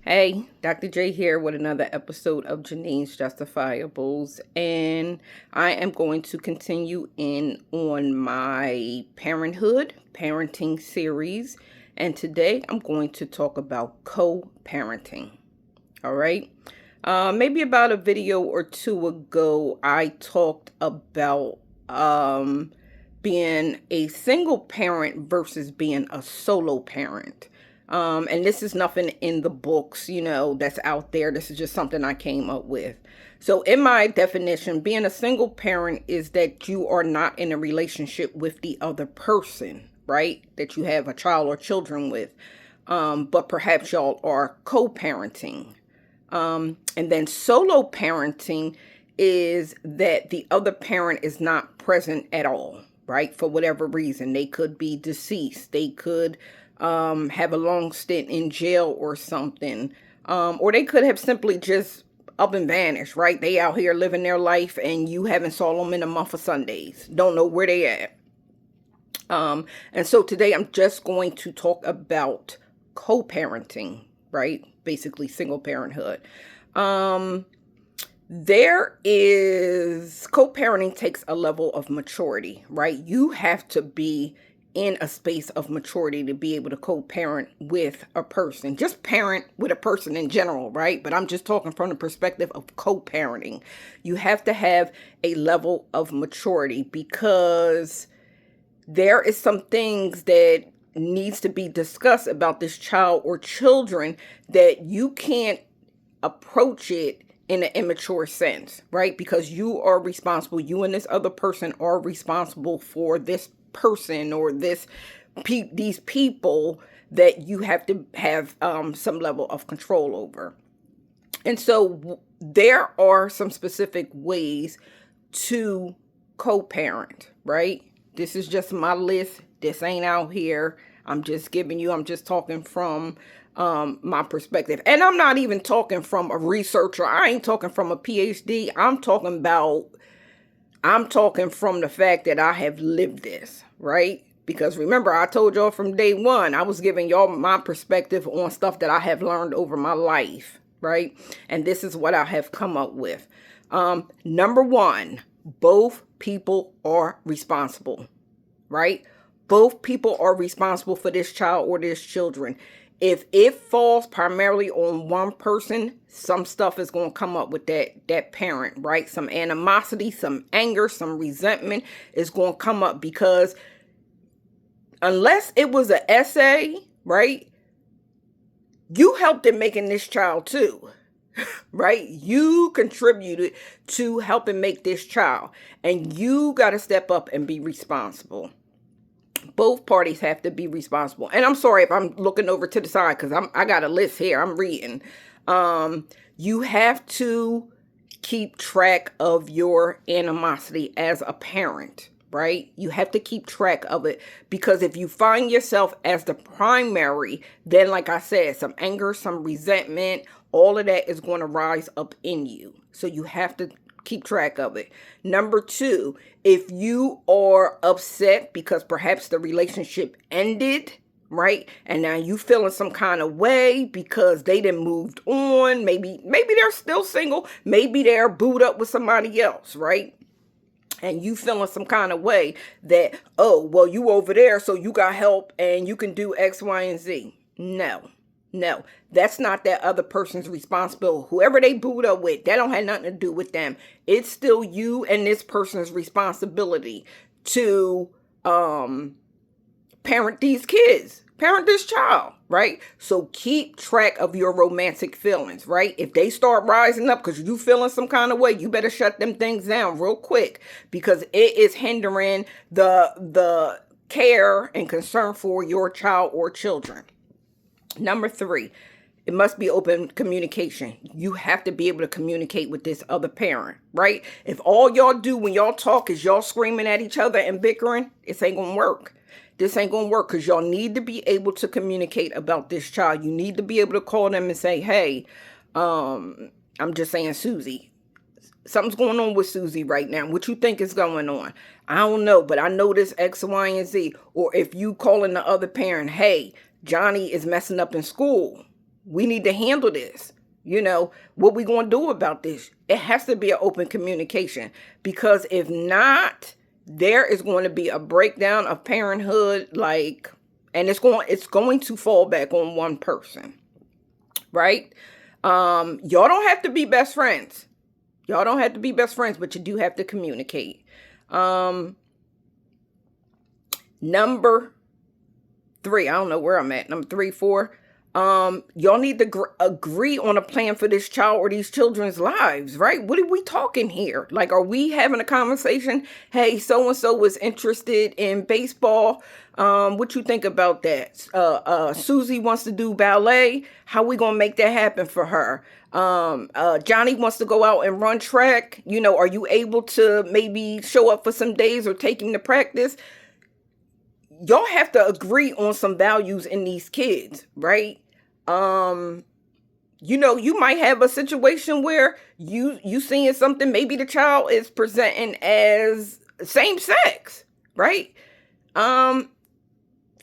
Hey, Dr. J here with another episode of Janine's Justifiables, and I am going to continue in on my Parenthood parenting series, and today I'm going to talk about co-parenting. All right. Maybe about a video or two ago, I talked about being a single parent versus being a solo parent. And this is nothing in the books, that's out there. This is just something I came up with. So, in my definition, being a single parent is that you are not in a relationship with the other person, right? That you have a child or children with. But perhaps y'all are co parenting. And then solo parenting is that the other parent is not present at all, right? For whatever reason. They could be deceased. They could have a long stint in jail or something. Or they could have simply just up and vanished, right? They out here living their life and you haven't saw them in a month of Sundays. Don't know where they at. And so today I'm just going to talk about co-parenting, right? Basically single parenthood. There is co-parenting takes a level of maturity, right? You have to be in a space of maturity to be able to co-parent with a person, just parent with a person in general, right? But I'm just talking from the perspective of co-parenting. You have to have a level of maturity because there is some things that needs to be discussed about this child or children that you can't approach it in an immature sense, right? Because you are responsible. You and this other person are responsible for this person or these people that you have to have some level of control over. And so there are some specific ways to co-parent, right? This is just my list. This ain't out here. I'm just talking from my perspective. And I'm not even talking from a researcher. I ain't talking from a PhD. I'm talking from the fact that I have lived this, right? Because remember, I told y'all from day one, I was giving y'all my perspective on stuff that I have learned over my life, right? And this is what I have come up with. Number one, both people are responsible, right? Both people are responsible for this child or this children. If it falls primarily on one person, some stuff is going to come up with that parent, right? Some animosity, some anger, some resentment is going to come up because unless it was an essay, right? You helped in making this child too, right? You contributed to helping make this child, and you got to step up and be responsible. Both parties have to be responsible. And I'm sorry if I'm looking over to the side because I got a list here. I'm reading. You have to keep track of your animosity as a parent, right? You have to keep track of it because if you find yourself as the primary, then like I said, some anger, some resentment, all of that is going to rise up in you. So you have to keep track of it. Number two, if you are upset because perhaps the relationship ended, right? And now you feeling some kind of way because they done moved on. Maybe they're still single. Maybe they're booed up with somebody else, right? And you feeling some kind of way that, oh, well, you over there, so you got help and you can do X, Y, and Z. No, that's not that other person's responsibility. Whoever they booed up with, that don't have nothing to do with them. It's still you and this person's responsibility to parent these kids, parent this child, right? So keep track of your romantic feelings, right? If they start rising up because you feeling some kind of way, you better shut them things down real quick because it is hindering the care and concern for your child or children. Number three, it must be open communication. You have to be able to communicate with this other parent, right? If all y'all do when y'all talk is y'all screaming at each other and bickering, this ain't gonna work. This ain't gonna work because y'all need to be able to communicate about this child. You need to be able to call them and say, hey, I'm just saying, Susie, something's going on with Susie right now. What you think is going on? I don't know, but I know this X, Y, and Z. Or if you calling the other parent, hey, Johnny is messing up in school, We need to handle this. What we going to do about this? It has to be an open communication, because if not, there is going to be a breakdown of parenthood, and it's going to fall back on one person, right? Y'all don't have to be best friends. Y'all don't have to be best friends, but you do have to communicate. Number 3, I don't know where I'm at. Number 3, 4. Y'all need to agree on a plan for this child or these children's lives, right? What are we talking here? Are we having a conversation? Hey, so-and-so was interested in baseball. What you think about that? Susie wants to do ballet. How we going to make that happen for her? Johnny wants to go out and run track. Are you able to maybe show up for some days or take him to practice? Y'all have to agree on some values in these kids, right? You might have a situation where you seeing something, maybe the child is presenting as same sex, right?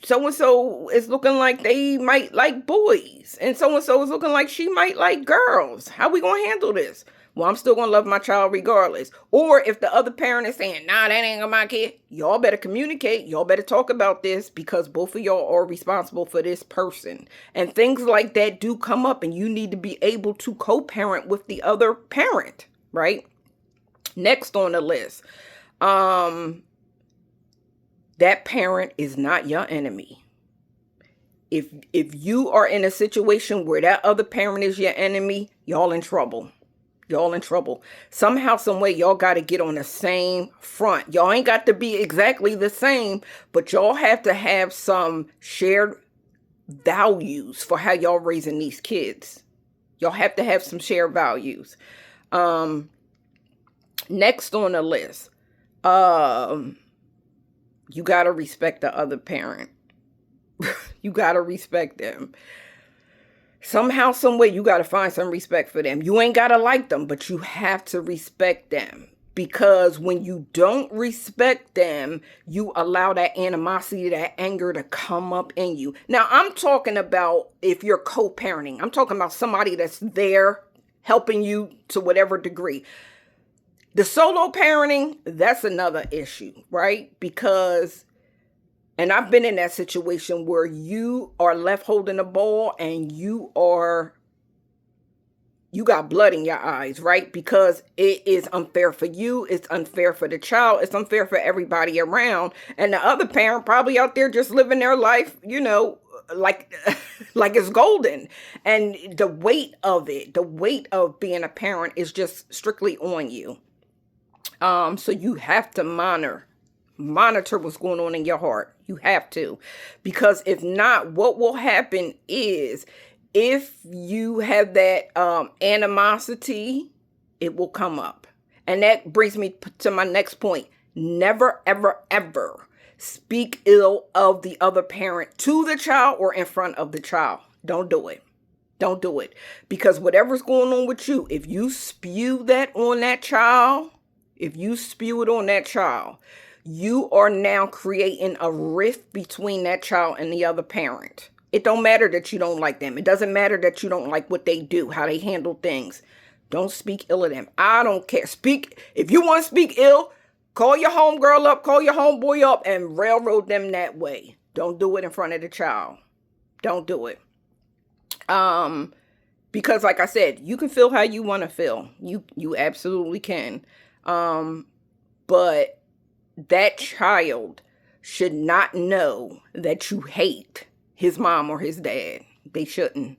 So-and-so is looking like they might like boys, and so-and-so is looking like she might like girls. How we gonna handle this? Well, I'm still gonna love my child regardless. Or if the other parent is saying, nah, that ain't my kid, y'all better communicate. Y'all better talk about this, because both of y'all are responsible for this person. And things like that do come up, and you need to be able to co-parent with the other parent, right? Next on the list, that parent is not your enemy. If you are in a situation where that other parent is your enemy, y'all in trouble. Y'all in trouble. Somehow, some way, y'all got to get on the same front. Y'all ain't got to be exactly the same, but y'all have to have some shared values for how y'all raising these kids. Y'all have to have some shared values. Next on the list, you got to respect the other parent. You got to respect them. Somehow, some way, you got to find some respect for them. You ain't got to like them, but you have to respect them. Because when you don't respect them, you allow that animosity, that anger to come up in you. Now, I'm talking about if you're co-parenting. I'm talking about somebody that's there helping you to whatever degree. The solo parenting, that's another issue, right? Because, and I've been in that situation where you are left holding the ball and you got blood in your eyes, right? Because it is unfair for you. It's unfair for the child. It's unfair for everybody around. And the other parent probably out there just living their life, like it's golden. And the weight of it, the weight of being a parent is just strictly on you. So you have to monitor what's going on in your heart. You have to, because if not, what will happen is, if you have that animosity, it will come up. And that brings me to my next point. Never, ever, ever speak ill of the other parent to the child or in front of the child. Don't do it. Don't do it. Because whatever's going on with you, if you spew that on that child, you are now creating a rift between that child and the other parent. It don't matter that you don't like them. It doesn't matter that you don't like what they do, how they handle things. Don't speak ill of them. I don't care. If you want to speak ill, call your homegirl up, call your homeboy up, and railroad them that way. Don't do it in front of the child. Don't do it. Because like I said, you can feel how you want to feel. You absolutely can. But that child should not know that you hate his mom or his dad. They shouldn't.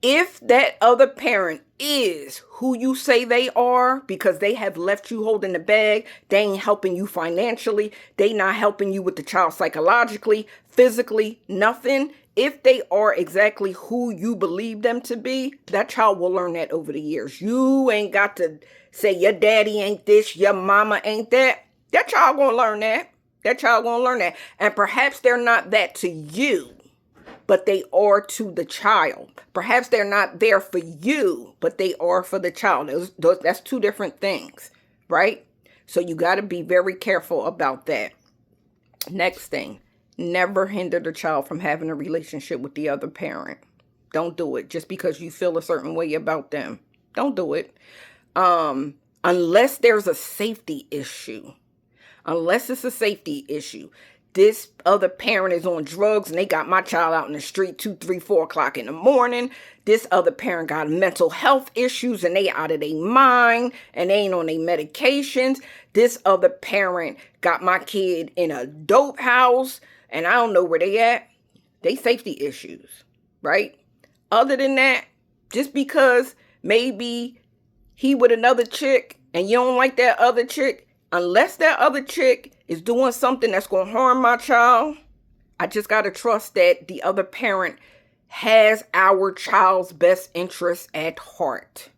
If that other parent is who you say they are, because they have left you holding the bag, they ain't helping you financially, they not helping you with the child psychologically, physically, nothing. If they are exactly who you believe them to be, that child will learn that over the years. You ain't got to say your daddy ain't this, your mama ain't that. That child gonna learn that. And perhaps they're not that to you, but they are to the child. Perhaps they're not there for you, but they are for the child. That's two different things, right? So you got to be very careful about that. Next thing, never hinder the child from having a relationship with the other parent. Don't do it just because you feel a certain way about them. Don't do it. Unless there's a safety issue. Unless it's a safety issue. This other parent is on drugs and they got my child out in the street 2, 3, 4 o'clock in the morning. This other parent got mental health issues and they out of their mind and they ain't on their medications. This other parent got my kid in a dope house and I don't know where they at. They safety issues, right? Other than that, just because maybe he with another chick and you don't like that other chick, unless that other chick is doing something that's going to harm my child, I just got to trust that the other parent has our child's best interests at heart.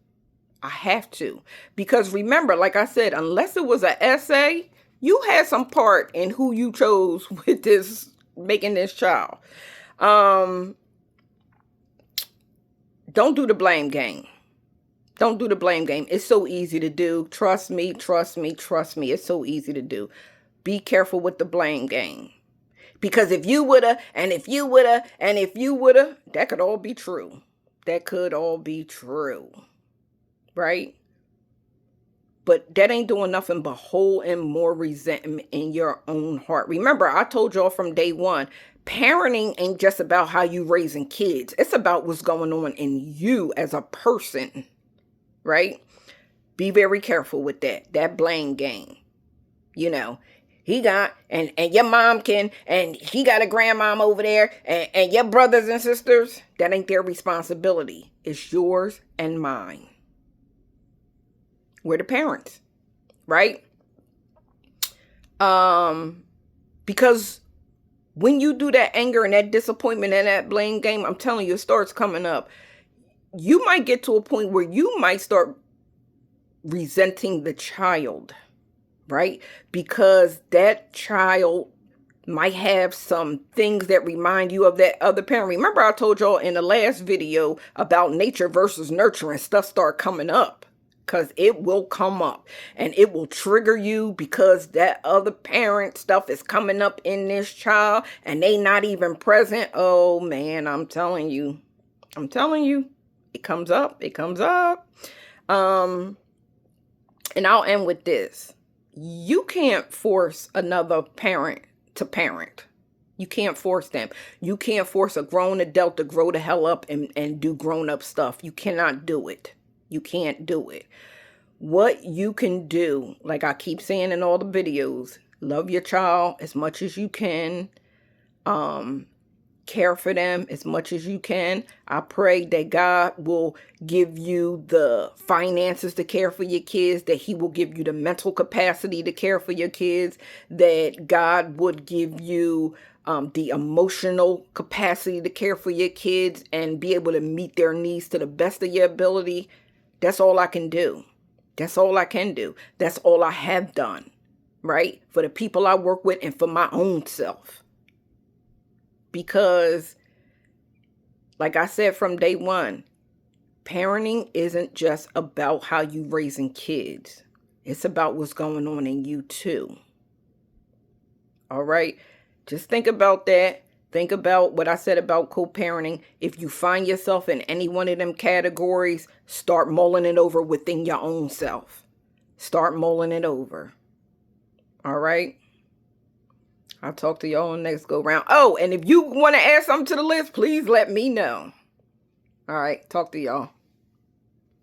I have to. Because remember, like I said, unless it was an essay, you had some part in who you chose with this, making this child. Don't do the blame game. Don't do the blame game. It's so easy to do. Trust me, trust me, trust me. It's so easy to do. Be careful with the blame game. Because if you woulda, and if you woulda, and if you woulda, that could all be true. That could all be true. Right? But that ain't doing nothing but holding more resentment in your own heart. Remember, I told y'all from day one, parenting ain't just about how you raising kids. It's about what's going on in you as a person. Right? Be very careful with that blame game. You know, he got, and your mom can, and he got a grandmom over there, and your brothers and sisters, that ain't their responsibility. It's yours and mine. We're the parents, right? Because when you do that anger and that disappointment and that blame game, I'm telling you, it starts coming up. You might get to a point where you might start resenting the child, right? Because that child might have some things that remind you of that other parent. Remember I told y'all in the last video about nature versus nurture, and stuff start coming up. Because it will come up and it will trigger you because that other parent stuff is coming up in this child and they not even present. Oh man, I'm telling you. It comes up. And I'll end with this. You can't force another parent to parent. You can't force them. You can't force a grown adult to grow the hell up and do grown up stuff. You cannot do it. You can't do it. What you can do, like I keep saying in all the videos, love your child as much as you can. Care for them as much as you can. I pray that God will give you the finances to care for your kids, that he will give you the mental capacity to care for your kids, that God would give you the emotional capacity to care for your kids and be able to meet their needs to the best of your ability. That's all I can do. That's all I can do. That's all I have done, right? For the people I work with and for my own self. Because, like I said from day one, parenting isn't just about how you raising kids. It's about what's going on in you too. All right? Just think about that. Think about what I said about co-parenting. If you find yourself in any one of them categories, start mulling it over within your own self. Start mulling it over. All right? I'll talk to y'all next go round. Oh, and if you want to add something to the list, please let me know. All right. Talk to y'all.